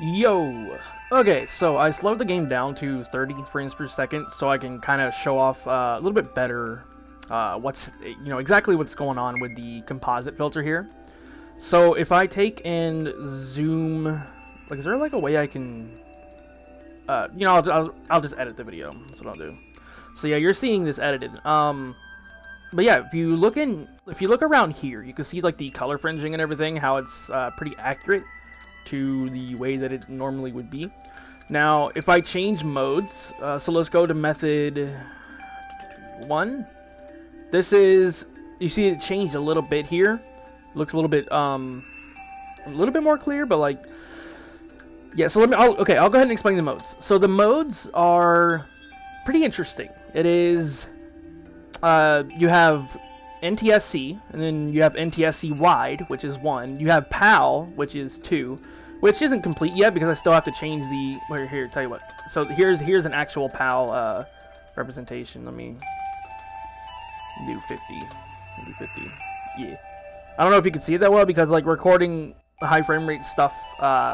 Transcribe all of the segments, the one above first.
Yo! Okay, so I slowed the game down to 30 frames per second so I can kind of show off a little bit better exactly what's going on with the composite filter here. So if I take and zoom, like, is there like a way I can, I'll just edit the video. That's what I'll do. So yeah, you're seeing this edited. But yeah, if you look around here, you can see like the color fringing and everything, how it's pretty accurate to the way that it normally would be. Now, if I change modes, so let's go to method 1. This is, you see it changed a little bit here. Looks a little bit more clear, but like, yeah. So I'll go ahead and explain the modes. So the modes are pretty interesting. It is, you have NTSC, and then you have NTSC wide, which is 1. You have PAL, which is 2, which isn't complete yet because I still have to change the. Well, here, tell you what. So here's an actual PAL representation. Let me do 50. Do 50. Yeah. I don't know if you can see it that well because like recording high frame rate stuff,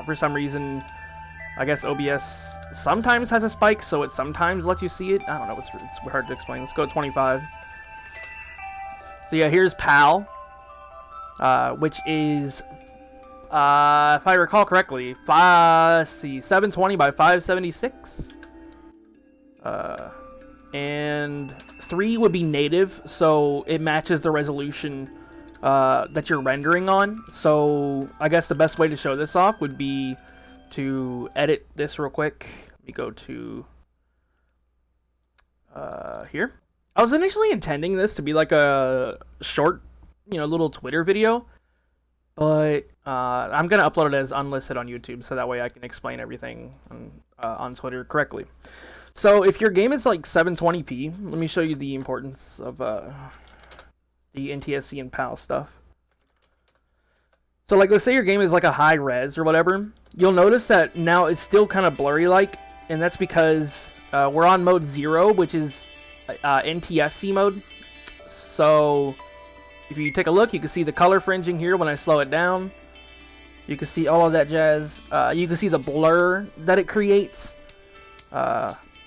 for some reason, I guess OBS sometimes has a spike, so it sometimes lets you see it. I don't know. It's hard to explain. Let's go to 25. So yeah, here's PAL, which is, if I recall correctly, 720 by 576. And 3 would be native, so it matches the resolution that you're rendering on. So I guess the best way to show this off would be to edit this real quick. Let me go to here. I was initially intending this to be like a short, little Twitter video, but I'm gonna upload it as unlisted on YouTube, so that way I can explain everything on Twitter correctly. So if your game is like 720p, let me show you the importance of the NTSC and PAL stuff. So like, let's say your game is like a high res or whatever, you'll notice that now it's still kind of blurry like, and that's because we're on mode 0, which is NTSC mode. So if you take a look, you can see the color fringing here when I slow it down. You can see all of that jazz. You can see the blur that it creates.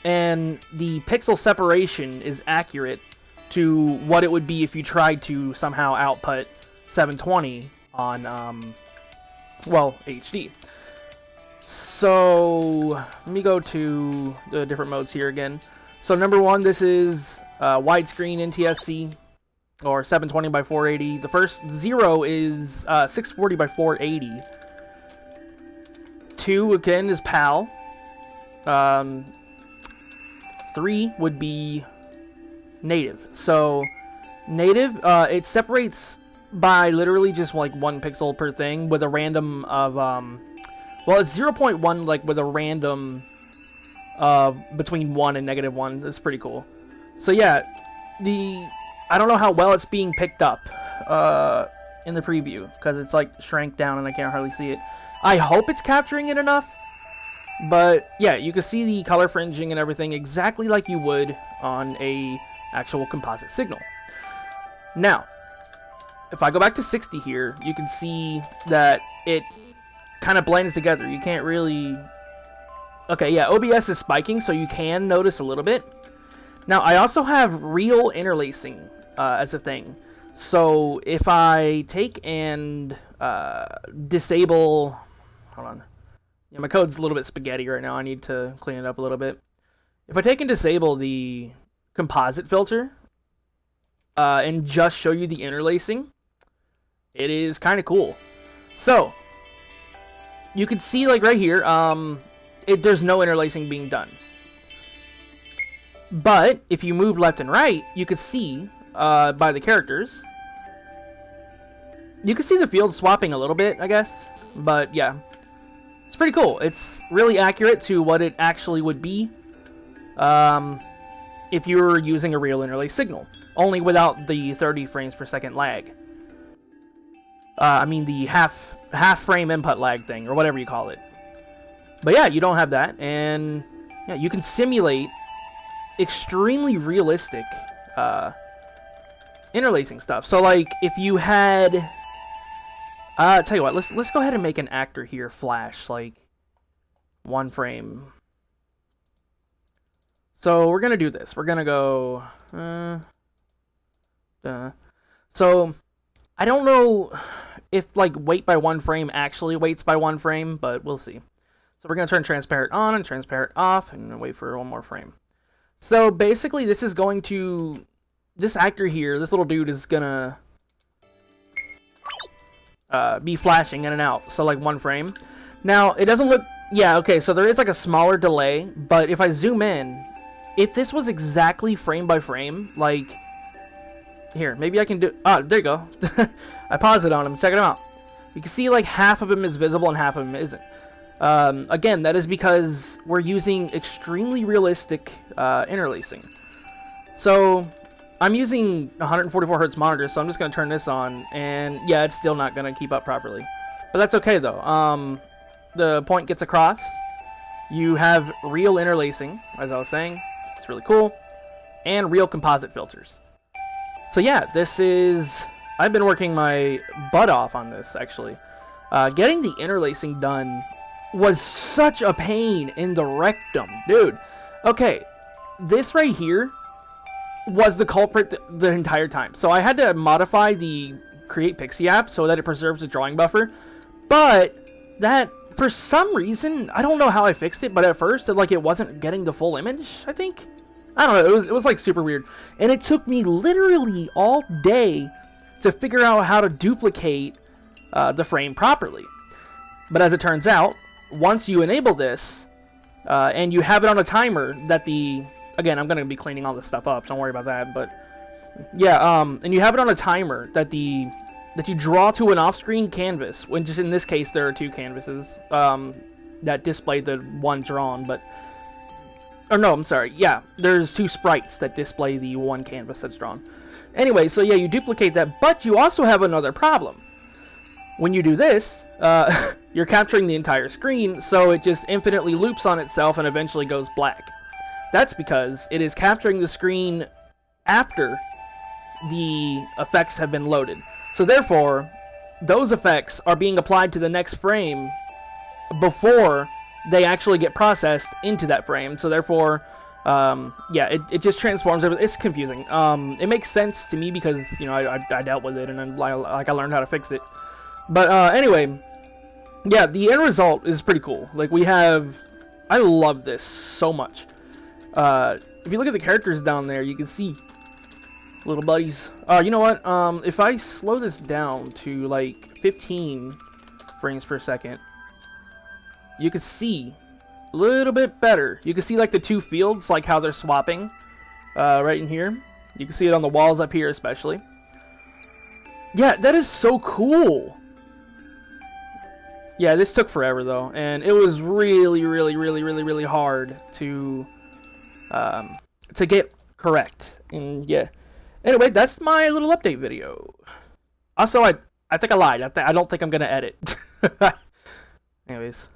And the pixel separation is accurate to what it would be if you tried to somehow output 720 on, HD. So let me go to the different modes here again. So number 1, this is widescreen NTSC, or 720 by 480. The first 0 is 640 by 480. 2 again is PAL. 3 would be native. So native, it separates by literally just like 1 pixel per thing with a random of it's 0.1 like with a random between 1 and -1. That's pretty cool. So yeah, I don't know how well it's being picked up in the preview because it's like shrank down and I can't hardly see it. I hope it's capturing it enough, but yeah, you can see the color fringing and everything exactly like you would on a actual composite signal. Now, if I go back to 60 here, you can see that it kind of blends together. You can't really. Okay, yeah, OBS is spiking, so you can notice a little bit. Now, I also have real interlacing as a thing. So if I take and disable... Hold on. Yeah, my code's a little bit spaghetti right now. I need to clean it up a little bit. If I take and disable the composite filter and just show you the interlacing, it is kind of cool. So, you can see, like, right here, there's no interlacing being done. But if you move left and right, you can see by the characters, you can see the field swapping a little bit, I guess. But yeah, it's pretty cool. It's really accurate to what it actually would be if you were using a real interlace signal, only without the 30 frames per second lag. I mean the half frame input lag thing, or whatever you call it. But yeah, you don't have that, and yeah, you can simulate extremely realistic interlacing stuff. So like, if you had, tell you what, let's go ahead and make an actor here flash. Like, 1 frame. So we're gonna do this. We're gonna go. So I don't know if like wait by 1 frame actually waits by 1 frame, but we'll see. So we're gonna turn transparent on and transparent off, and wait for 1 more frame. So basically, this is going to, this actor here, this little dude is gonna be flashing in and out. So like 1 frame. Now it doesn't look, yeah, okay. So there is like a smaller delay, but if I zoom in, if this was exactly frame by frame, like here, maybe I can do. Oh, there you go. I paused it on him. Check it out. You can see like half of him is visible and half of him isn't. Again, that is because we're using extremely realistic interlacing. So I'm using 144 Hertz monitor, so I'm just going to turn this on, and yeah, it's still not going to keep up properly. But that's okay, though. The point gets across. You have real interlacing, as I was saying. It's really cool. And real composite filters. So yeah, this is... I've been working my butt off on this, actually. Getting the interlacing done was such a pain in the rectum. Dude, okay, this right here was the culprit the entire time. So I had to modify the Create Pixie app so that it preserves the drawing buffer. But that, for some reason, I don't know how I fixed it, but at first, it wasn't getting the full image, I think. I don't know, it was like super weird. And it took me literally all day to figure out how to duplicate the frame properly. But as it turns out, once you enable this, and you have it on a timer that the... Again, I'm going to be cleaning all this stuff up, don't worry about that, but... Yeah, and you have it on a timer that you draw to an off-screen canvas, when just in this case there are 2 canvases that display the one drawn, but... Or no, I'm sorry, yeah, there's 2 sprites that display the one canvas that's drawn. Anyway, so yeah, you duplicate that, but you also have another problem. When you do this, you're capturing the entire screen, so it just infinitely loops on itself and eventually goes black. That's because it is capturing the screen after the effects have been loaded. So therefore, those effects are being applied to the next frame before they actually get processed into that frame. So therefore, yeah, it just transforms everything. It's confusing. It makes sense to me because, you know, I dealt with it and then, I learned how to fix it. But anyway, yeah, the end result is pretty cool. Like, we have... I love this so much. If you look at the characters down there, you can see little buddies. You know what? If I slow this down to, like, 15 frames per second, you can see a little bit better. You can see, like, the 2 fields, like how they're swapping right in here. You can see it on the walls up here especially. Yeah, that is so cool. Yeah, this took forever though, and it was really hard to get correct. And yeah, anyway, that's my little update video. Also, I think I lied. I don't think I'm gonna edit. Anyways.